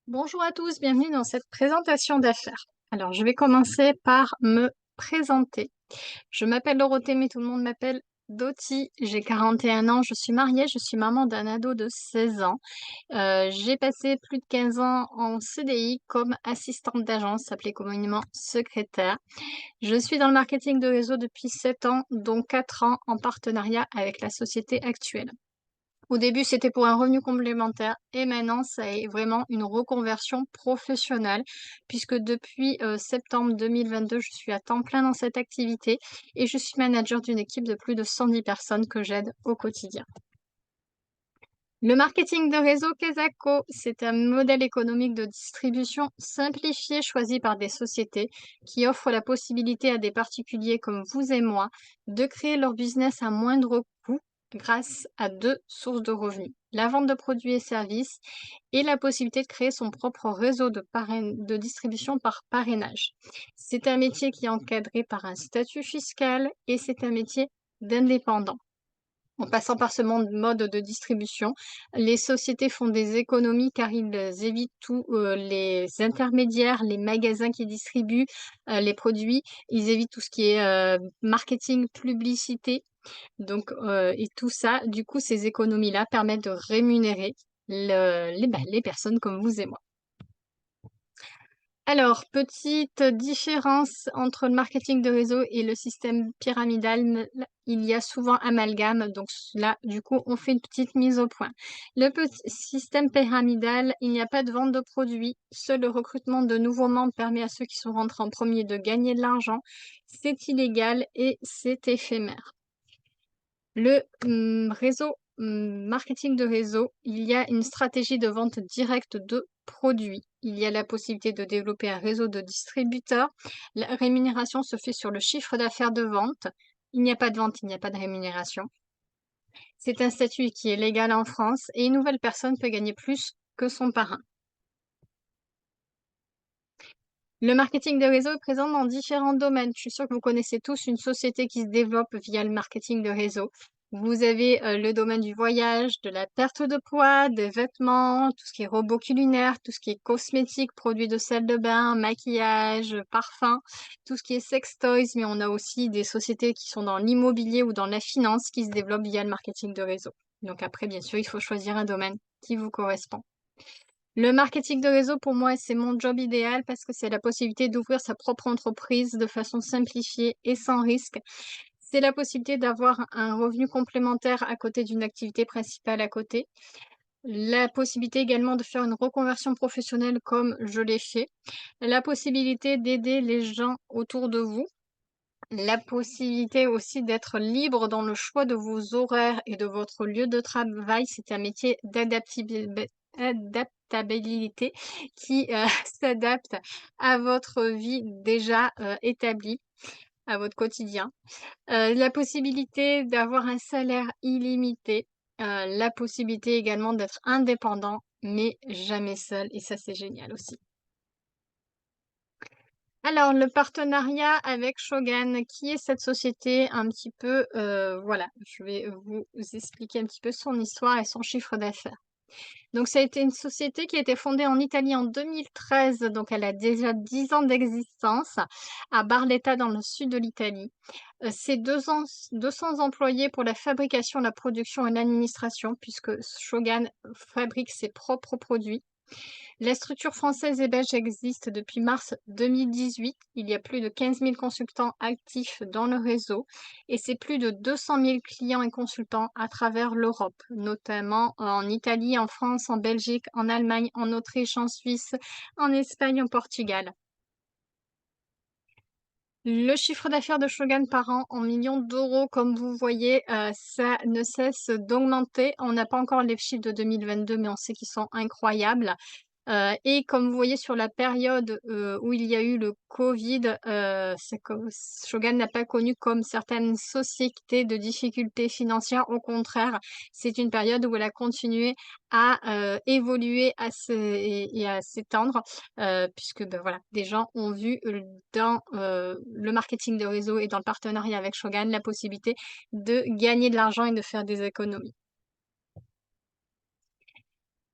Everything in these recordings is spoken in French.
Bonjour à tous, bienvenue dans cette présentation d'affaires. Alors, je vais commencer par me présenter. Je m'appelle Dorothée, mais tout le monde m'appelle Doty. J'ai 41 ans, je suis mariée, je suis maman d'un ado de 16 ans. J'ai passé plus de 15 ans en CDI comme assistante d'agence, appelée communément secrétaire. Je suis dans le marketing de réseau depuis 7 ans, dont 4 ans en partenariat avec la société actuelle. Au début, c'était pour un revenu complémentaire et maintenant, ça est vraiment une reconversion professionnelle puisque depuis septembre 2022, je suis à temps plein dans cette activité et je suis manager d'une équipe de plus de 110 personnes que j'aide au quotidien. Le marketing de réseau Kesako, c'est un modèle économique de distribution simplifié choisi par des sociétés qui offrent la possibilité à des particuliers comme vous et moi de créer leur business à moindre coût grâce à deux sources de revenus, la vente de produits et services et la possibilité de créer son propre réseau de distribution par parrainage. C'est un métier qui est encadré par un statut fiscal et c'est un métier d'indépendant. En passant par ce mode de distribution, les sociétés font des économies car ils évitent tous les intermédiaires, les magasins qui distribuent les produits. Ils évitent tout ce qui est marketing, publicité. Donc, et tout ça, du coup, ces économies-là permettent de rémunérer les personnes comme vous et moi. Alors, petite différence entre le marketing de réseau et le système pyramidal, il y a souvent amalgame, donc là, du coup, on fait une petite mise au point. Le système pyramidal, il n'y a pas de vente de produits, seul le recrutement de nouveaux membres permet à ceux qui sont rentrés en premier de gagner de l'argent. C'est illégal et c'est éphémère. Le réseau marketing de réseau, il y a une stratégie de vente directe de produits. Il y a la possibilité de développer un réseau de distributeurs. La rémunération se fait sur le chiffre d'affaires de vente. Il n'y a pas de vente, il n'y a pas de rémunération. C'est un statut qui est légal en France et une nouvelle personne peut gagner plus que son parrain. Le marketing de réseau est présent dans différents domaines. Je suis sûre que vous connaissez tous une société qui se développe via le marketing de réseau. Vous avez le domaine du voyage, de la perte de poids, des vêtements, tout ce qui est robots culinaires, tout ce qui est cosmétiques, produits de salle de bain, maquillage, parfum, tout ce qui est sex toys, mais on a aussi des sociétés qui sont dans l'immobilier ou dans la finance qui se développent via le marketing de réseau. Donc après, bien sûr, il faut choisir un domaine qui vous correspond. Le marketing de réseau, pour moi, c'est mon job idéal parce que c'est la possibilité d'ouvrir sa propre entreprise de façon simplifiée et sans risque. C'est la possibilité d'avoir un revenu complémentaire à côté d'une activité principale à côté. La possibilité également de faire une reconversion professionnelle comme je l'ai fait. La possibilité d'aider les gens autour de vous. La possibilité aussi d'être libre dans le choix de vos horaires et de votre lieu de travail. C'est un métier d'adaptabilité qui s'adapte à votre vie déjà établie, à votre quotidien. La possibilité d'avoir un salaire illimité. La possibilité également d'être indépendant, mais jamais seul. Et ça, c'est génial aussi. Alors, le partenariat avec Shogun, qui est cette société un petit peu, voilà, je vais vous expliquer un petit peu son histoire et son chiffre d'affaires. Donc, ça a été une société qui a été fondée en Italie en 2013, donc elle a déjà 10 ans d'existence, à Barletta dans le sud de l'Italie. C'est 200 employés pour la fabrication, la production et l'administration, puisque Shogun fabrique ses propres produits. La structure française et belge existe depuis mars 2018. Il y a plus de 15 000 consultants actifs dans le réseau et c'est plus de 200 000 clients et consultants à travers l'Europe, notamment en Italie, en France, en Belgique, en Allemagne, en Autriche, en Suisse, en Espagne, au Portugal. Le chiffre d'affaires de Shogun par an en millions d'euros, comme vous voyez, ça ne cesse d'augmenter. On n'a pas encore les chiffres de 2022, mais on sait qu'ils sont incroyables. Et comme vous voyez sur la période, où il y a eu le covid, c'est comme Shogun n'a pas connu comme certaines sociétés de difficultés financières. Au contraire, c'est une période où elle a continué à, évoluer et à s'étendre, puisque, bah, voilà, des gens ont vu, dans, le marketing de réseau et dans le partenariat avec Shogun, la possibilité de gagner de l'argent et de faire des économies.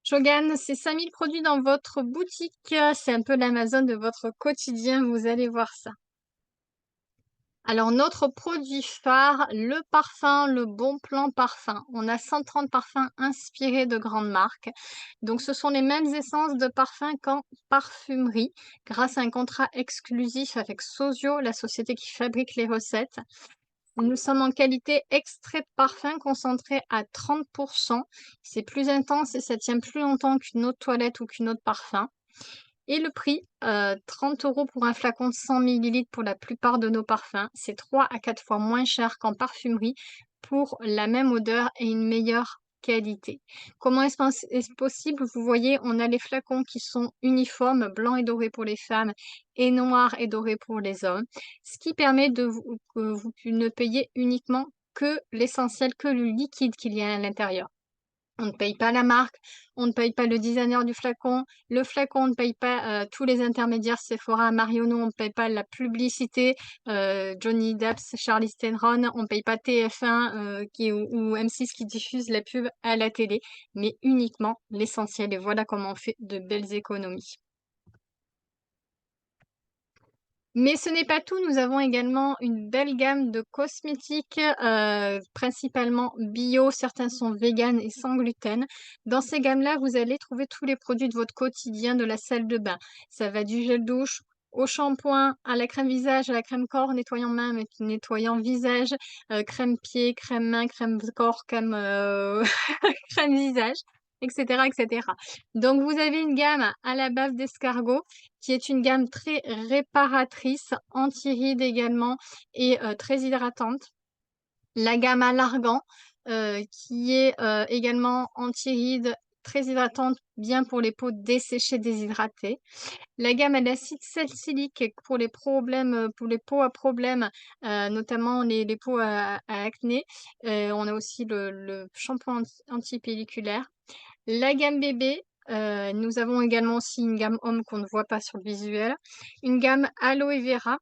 Shogun, c'est 5000 produits dans votre boutique. C'est un peu l'Amazon de votre quotidien, vous allez voir ça. Alors, notre produit phare, le parfum, le Bon Plan Parfum. On a 130 parfums inspirés de grandes marques. Donc, ce sont les mêmes essences de parfum qu'en parfumerie, grâce à un contrat exclusif avec Sosio, la société qui fabrique les recettes. Nous sommes en qualité extrait de parfum concentré à 30%. C'est plus intense et ça tient plus longtemps qu'une eau de toilette ou qu'une eau de parfum. Et le prix, 30 € pour un flacon de 100 millilitres pour la plupart de nos parfums. C'est 3 à 4 fois moins cher qu'en parfumerie pour la même odeur et une meilleure qualité. Comment est-ce possible? Vous voyez, on a les flacons qui sont uniformes, blanc et doré pour les femmes et noir et doré pour les hommes, ce qui permet que vous ne payez uniquement que l'essentiel, que le liquide qu'il y a à l'intérieur. On ne paye pas la marque, on ne paye pas le designer du flacon. Le flacon, on ne paye pas tous les intermédiaires Sephora, Marionneau, on ne paye pas la publicité Johnny Depp, Charlize Theron, on ne paye pas TF1 ou M6 qui diffuse la pub à la télé, mais uniquement l'essentiel. Et voilà comment on fait de belles économies. Mais ce n'est pas tout, nous avons également une belle gamme de cosmétiques, principalement bio, certains sont véganes et sans gluten. Dans ces gammes-là, vous allez trouver tous les produits de votre quotidien de la salle de bain. Ça va du gel douche au shampoing, à la crème visage, à la crème corps, nettoyant main, nettoyant visage, crème pied, crème main, crème corps, crème, crème visage, etc., etc. Donc, vous avez une gamme à la base d'escargot qui est une gamme très réparatrice, anti-rides également et très hydratante. La gamme à l'argan, qui est également anti-rides, très hydratante, bien pour les peaux desséchées, déshydratées. La gamme à l'acide salicylique pour les problèmes, pour les peaux à problème, notamment les peaux à acné. On a aussi le shampoing antipelliculaire. La gamme bébé, nous avons également aussi une gamme homme qu'on ne voit pas sur le visuel. Une gamme aloe vera,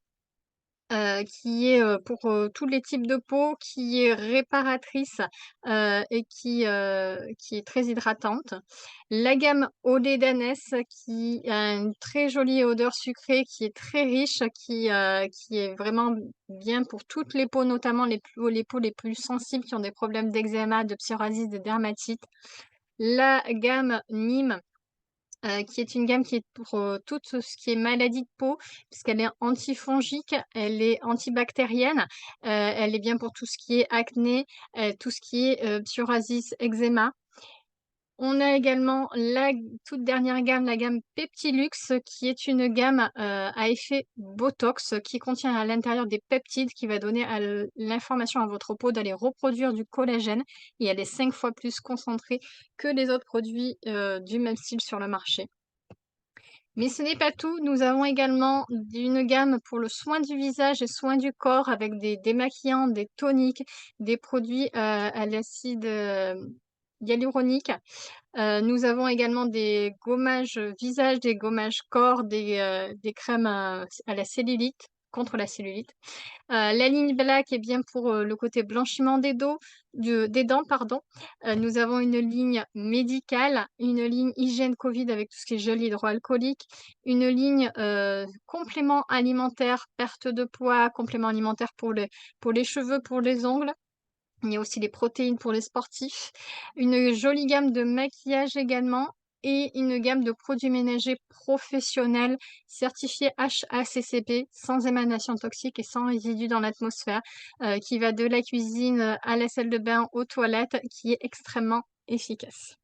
qui est, pour, tous les types de peau, qui est réparatrice, et qui est très hydratante. La gamme eau lait d'ânesse qui a une très jolie odeur sucrée, qui est très riche, qui est vraiment bien pour toutes les peaux, notamment les peaux les plus sensibles qui ont des problèmes d'eczéma, de psoriasis, de dermatite. La gamme Nîmes, qui est une gamme qui est pour, tout ce qui est maladie de peau, puisqu'elle est antifongique, elle est antibactérienne, elle est bien pour tout ce qui est acné, tout ce qui est, psoriasis, eczéma. On a également la toute dernière gamme, la gamme Peptilux, qui est une gamme, à effet botox, qui contient à l'intérieur des peptides qui va donner l'information à votre peau d'aller reproduire du collagène et elle est 5 fois plus concentrée que les autres produits, du même style sur le marché. Mais ce n'est pas tout, nous avons également une gamme pour le soin du visage et soin du corps avec des démaquillants, des toniques, des produits, à l'acide, hyaluronique. Nous avons également des gommages, visage, des gommages corps, des crèmes, à la cellulite, contre la cellulite. La ligne Black est bien pour, le côté blanchiment des dents, pardon. Nous avons une ligne médicale, une ligne hygiène Covid avec tout ce qui est gel hydroalcoolique, une ligne, complément alimentaire, perte de poids, complément alimentaire pour les cheveux, pour les ongles. Il y a aussi les protéines pour les sportifs, une jolie gamme de maquillage également et une gamme de produits ménagers professionnels certifiés HACCP, sans émanation toxique et sans résidus dans l'atmosphère, qui va de la cuisine à la salle de bain, aux toilettes, qui est extrêmement efficace.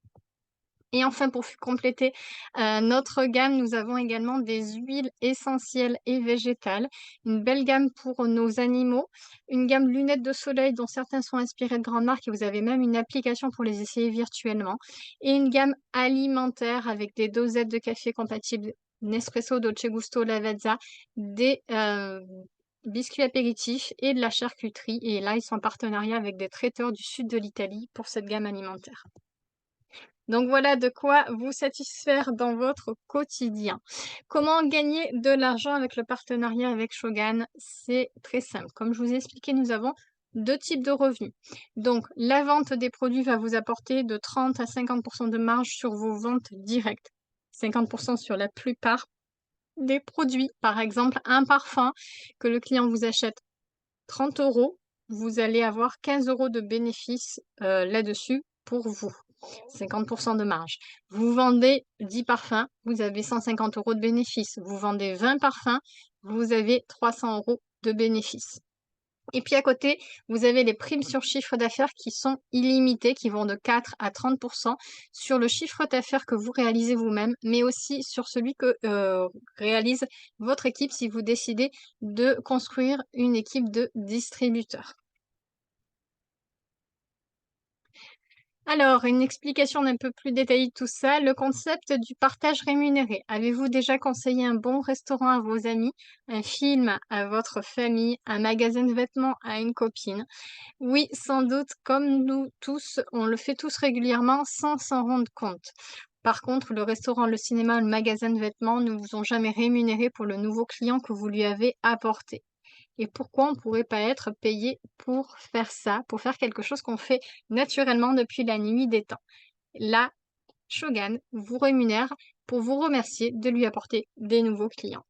Et enfin, pour compléter notre gamme, nous avons également des huiles essentielles et végétales, une belle gamme pour nos animaux, une gamme lunettes de soleil dont certains sont inspirés de grandes marques et vous avez même une application pour les essayer virtuellement, et une gamme alimentaire avec des dosettes de café compatibles Nespresso, Dolce Gusto, Lavazza, des biscuits apéritifs et de la charcuterie. Et là, ils sont en partenariat avec des traiteurs du sud de l'Italie pour cette gamme alimentaire. Donc voilà de quoi vous satisfaire dans votre quotidien. Comment gagner de l'argent avec le partenariat avec Shogun? C'est très simple. Comme je vous ai expliqué, nous avons 2 types de revenus. Donc la vente des produits va vous apporter de 30 à 50 de marge sur vos ventes directes. 50 sur la plupart des produits. Par exemple, un parfum que le client vous achète 30 €, vous allez avoir 15 € de bénéfice, là-dessus pour vous. 50 de marge. Vous vendez 10 parfums, vous avez 150 € de bénéfice. Vous vendez 20 parfums, vous avez 300 € de bénéfice. Et puis à côté, vous avez les primes sur chiffre d'affaires qui sont illimitées, qui vont de 4 à 30 sur le chiffre d'affaires que vous réalisez vous-même, mais aussi sur celui que réalise votre équipe si vous décidez de construire une équipe de distributeurs. Alors, une explication un peu plus détaillée de tout ça, le concept du partage rémunéré. Avez-vous déjà conseillé un bon restaurant à vos amis, un film à votre famille, un magasin de vêtements à une copine? Oui, sans doute, comme nous tous, on le fait tous régulièrement sans s'en rendre compte. Par contre, le restaurant, le cinéma, le magasin de vêtements ne vous ont jamais rémunéré pour le nouveau client que vous lui avez apporté. Et pourquoi on ne pourrait pas être payé pour faire ça, pour faire quelque chose qu'on fait naturellement depuis la nuit des temps? Là, Shogun vous rémunère pour vous remercier de lui apporter des nouveaux clients.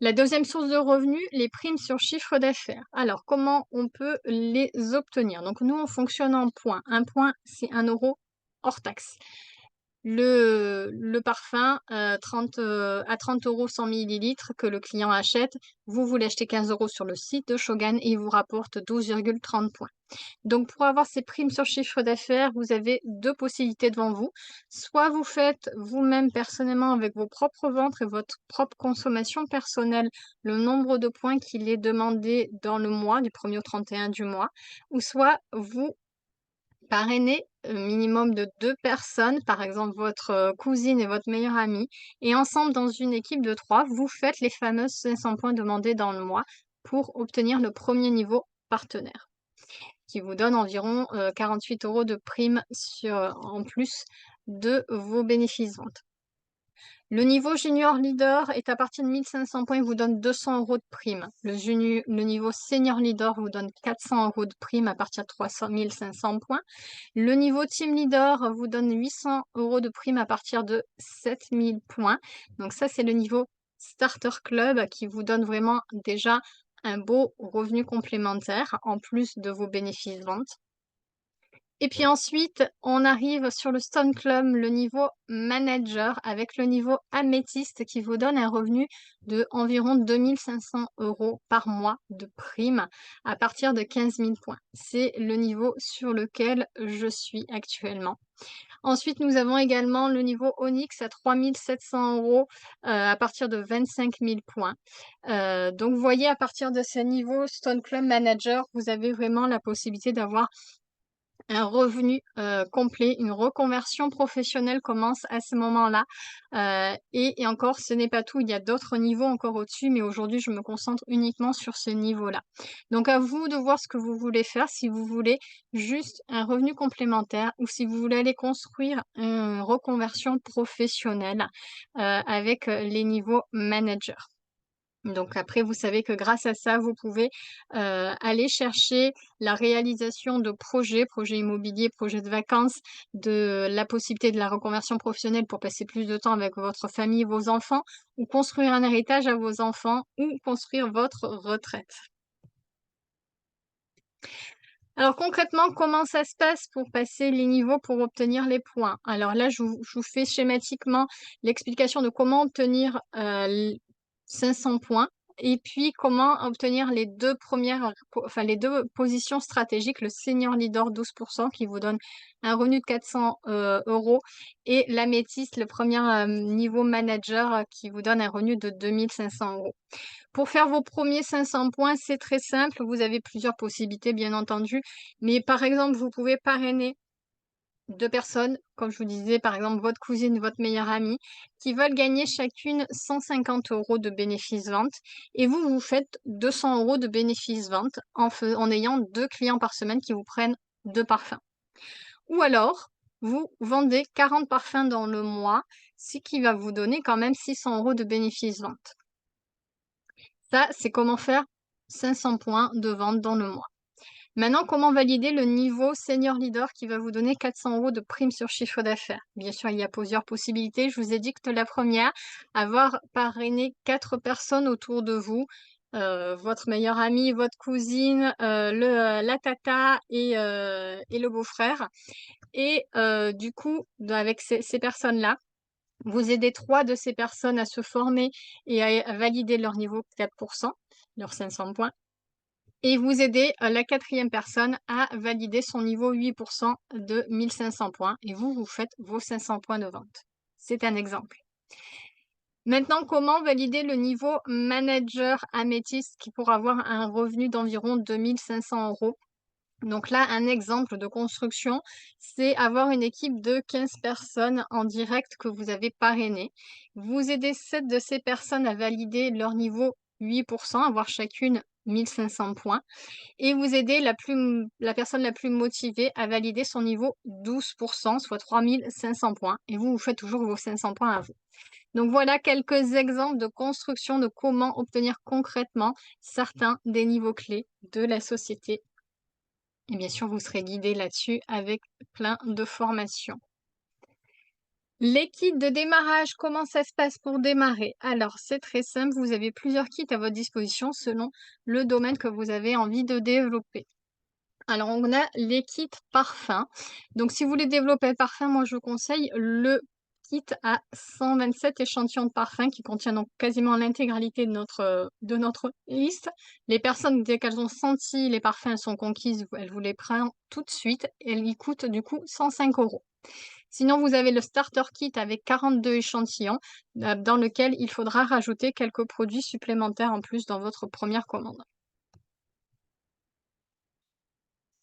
La deuxième source de revenus, les primes sur chiffre d'affaires. Alors, comment on peut les obtenir? Donc, nous, on fonctionne en points. Un point, c'est 1 € hors taxe. Le parfum, 30, à 30 € 100 millilitres que le client achète, vous l'achetez 15 € sur le site de Shogun et il vous rapporte 12,30 points. Donc pour avoir ces primes sur chiffre d'affaires, vous avez 2 possibilités devant vous. Soit vous faites vous-même personnellement avec vos propres ventes et votre propre consommation personnelle, le nombre de points qu'il est demandé dans le mois, du 1er au 31 du mois, ou soit vous parrainez, minimum de 2 personnes, par exemple votre, cousine et votre meilleure amie et ensemble dans une équipe de 3, vous faites les fameuses 500 points demandés dans le mois pour obtenir le premier niveau partenaire, qui vous donne environ, 48 € de prime sur, en plus de vos bénéfices ventes. Le niveau junior leader est à partir de 1 500 points, il vous donne 200 € de prime. Le niveau senior leader vous donne 400 € de prime à partir de 1 500 points. Le niveau team leader vous donne 800 € de prime à partir de 7 000 points. Donc ça, c'est le niveau starter club qui vous donne vraiment déjà un beau revenu complémentaire en plus de vos bénéfices ventes. Et puis ensuite, on arrive sur le Stone Club, le niveau manager, avec le niveau améthyste qui vous donne un revenu de environ 2 500 € par mois de prime à partir de 15 000 points. C'est le niveau sur lequel je suis actuellement. Ensuite, nous avons également le niveau Onyx à 3 700 € à partir de 25 000 points. Donc, vous voyez, à partir de ce niveau Stone Club Manager, vous avez vraiment la possibilité d'avoir un revenu, complet, une reconversion professionnelle commence à ce moment-là, et encore ce n'est pas tout, il y a d'autres niveaux encore au-dessus, mais aujourd'hui je me concentre uniquement sur ce niveau-là. Donc à vous de voir ce que vous voulez faire, si vous voulez juste un revenu complémentaire ou si vous voulez aller construire une reconversion professionnelle, avec, les niveaux manager. Donc après, vous savez que grâce à ça, vous pouvez, aller chercher la réalisation de projets immobiliers, projets de vacances, de la possibilité de la reconversion professionnelle pour passer plus de temps avec votre famille, vos enfants, ou construire un héritage à vos enfants, ou construire votre retraite. Alors concrètement, comment ça se passe pour passer les niveaux, pour obtenir les points? Alors là, je vous fais schématiquement l'explication de comment obtenir, 500 points et puis comment obtenir les 2 premières enfin les 2 positions stratégiques, le senior leader 12 qui vous donne un revenu de 400, € et l'améthyste, le premier niveau manager, qui vous donne un revenu de 2 500 €. Pour faire vos premiers 500 points, c'est très simple. Vous avez plusieurs possibilités, bien entendu. Mais par exemple, vous pouvez parrainer 2 personnes, comme je vous disais, par exemple, votre cousine, votre meilleure amie, qui veulent gagner chacune 150 € de bénéfices vente. Et vous, vous faites 200 € de bénéfices vente en ayant 2 clients par semaine qui vous prennent 2 parfums. Ou alors, vous vendez 40 parfums dans le mois, ce qui va vous donner quand même 600 € de bénéfices vente. Ça, c'est comment faire 500 points de vente dans le mois. Maintenant, comment valider le niveau senior leader qui va vous donner 400 € de prime sur chiffre d'affaires? Bien sûr, il y a plusieurs possibilités. Je vous ai dit que la première, avoir parrainé 4 personnes autour de vous, votre meilleure amie, votre cousine, la tata et le beau-frère. Et du coup, avec ces personnes-là, vous aidez 3 de ces personnes à se former et à valider leur niveau 4%, leurs 500 points. Et vous aidez, la 4e personne à valider son niveau 8% de 1 500 points et vous faites vos 500 points de vente. C'est un exemple. Maintenant, comment valider le niveau manager améthyste qui pourra avoir un revenu d'environ 2 500 €? Donc là, un exemple de construction, c'est avoir une équipe de 15 personnes en direct que vous avez parrainées. Vous aidez 7 de ces personnes à valider leur niveau 8%, avoir chacune 1 500 points. Et vous aidez la personne la plus motivée à valider son niveau 12%, soit 3 500 points. Et vous faites toujours vos 500 points à vous. Donc voilà quelques exemples de construction de comment obtenir concrètement certains des niveaux clés de la société. Et bien sûr, vous serez guidé là-dessus avec plein de formations. Les kits de démarrage, comment ça se passe pour démarrer? Alors, c'est très simple, vous avez plusieurs kits à votre disposition selon le domaine que vous avez envie de développer. Alors, on a les kits parfums. Donc, si vous voulez développer le parfum, moi, je vous conseille le kit à 127 échantillons de parfums qui contient donc quasiment l'intégralité de notre liste. Les personnes, dès qu'elles ont senti les parfums, elles sont conquises, elles vous les prennent tout de suite. Elles y coûtent du coup 105 €. Sinon, vous avez le starter kit avec 42 échantillons dans lequel il faudra rajouter quelques produits supplémentaires en plus dans votre première commande.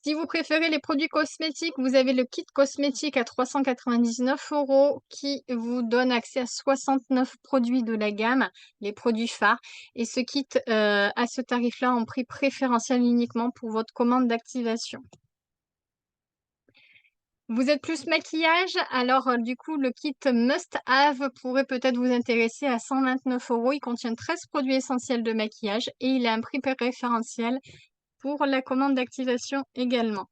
Si vous préférez les produits cosmétiques, vous avez le kit cosmétique à 399 € qui vous donne accès à 69 produits de la gamme, les produits phares. Et ce kit à ce tarif-là en prix préférentiel uniquement pour votre commande d'activation. Vous êtes plus maquillage, alors du coup le kit Must Have pourrait peut-être vous intéresser à 129 €. Il contient 13 produits essentiels de maquillage et il a un prix préférentiel pour la commande d'activation également.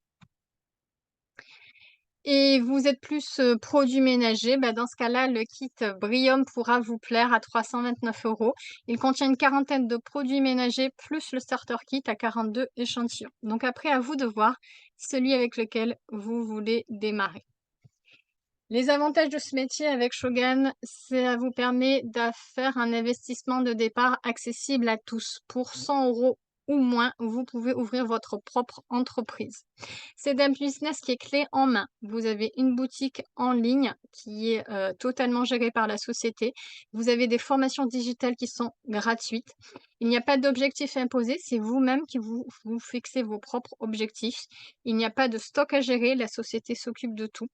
Et vous êtes plus, produits ménagers, bah, dans ce cas-là, le kit Brium pourra vous plaire à 329 €. Il contient une quarantaine de produits ménagers plus le starter kit à 42 échantillons. Donc après, à vous de voir celui avec lequel vous voulez démarrer. Les avantages de ce métier avec Shogun, ça vous permet de faire un investissement de départ accessible à tous. Pour 100 € ou moins, vous pouvez ouvrir votre propre entreprise. C'est un business qui est clé en main. Vous avez une boutique en ligne qui est totalement gérée par la société. Vous avez des formations digitales qui sont gratuites. Il n'y a pas d'objectif imposé, c'est vous-même qui vous fixez vos propres objectifs. Il n'y a pas de stock à gérer, la société s'occupe de tout.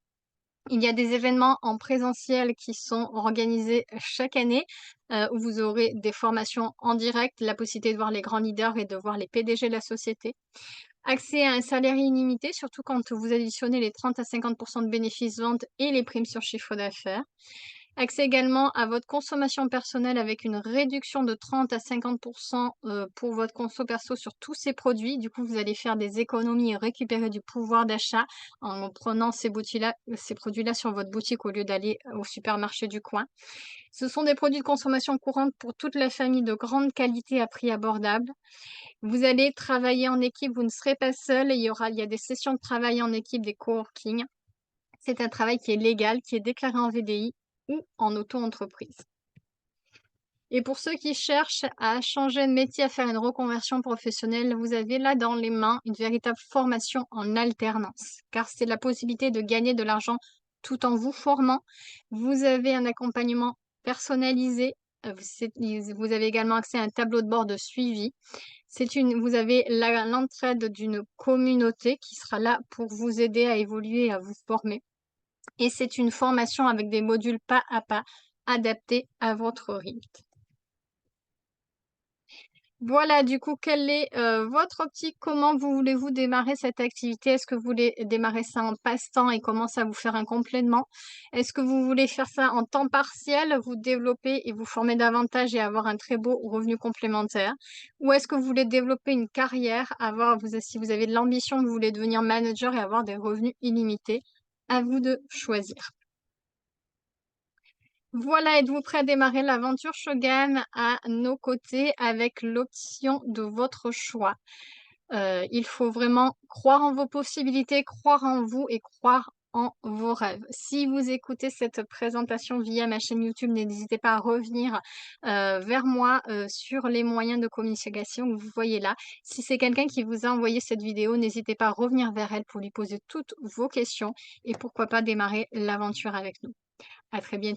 Il y a des événements en présentiel qui sont organisés chaque année, où vous aurez des formations en direct, la possibilité de voir les grands leaders et de voir les PDG de la société. Accès à un salaire illimité, surtout quand vous additionnez les 30 à 50 de bénéfices vente et les primes sur chiffre d'affaires. Accès également à votre consommation personnelle avec une réduction de 30 à 50 pour votre conso perso sur tous ces produits. Du coup, vous allez faire des économies et récupérer du pouvoir d'achat en prenant ces produits-là sur votre boutique au lieu d'aller au supermarché du coin. Ce sont des produits de consommation courante pour toute la famille de grande qualité à prix abordable. Vous allez travailler en équipe, vous ne serez pas seul. Il y a des sessions de travail en équipe, des coworking. C'est un travail qui est légal, qui est déclaré en VDI ou en auto-entreprise. Et pour ceux qui cherchent à changer de métier, à faire une reconversion professionnelle, vous avez là dans les mains une véritable formation en alternance, car c'est la possibilité de gagner de l'argent tout en vous formant. Vous avez un accompagnement personnalisé, vous avez également accès à un tableau de bord de suivi. Vous avez l'entraide d'une communauté qui sera là pour vous aider à évoluer et à vous former. Et c'est une formation avec des modules pas à pas adaptés à votre rythme. Voilà, du coup, quelle est, votre optique? Comment vous voulez-vous démarrer cette activité? Est-ce que vous voulez démarrer ça en passe-temps et commencer à vous faire un complément? Est-ce que vous voulez faire ça en temps partiel, vous développer et vous former davantage et avoir un très beau revenu complémentaire? Ou est-ce que vous voulez développer une carrière, avoir vous si vous avez de l'ambition, vous voulez devenir manager et avoir des revenus illimités? À vous de choisir. Voilà, êtes-vous prêt à démarrer l'aventure Shogun à nos côtés avec l'option de votre choix? Il faut vraiment croire en vos possibilités, croire en vous et croire en vos rêves. Si vous écoutez cette présentation via ma chaîne YouTube, n'hésitez pas à revenir, vers moi, sur les moyens de communication que vous voyez là. Si c'est quelqu'un qui vous a envoyé cette vidéo, n'hésitez pas à revenir vers elle pour lui poser toutes vos questions et pourquoi pas démarrer l'aventure avec nous. À très bientôt.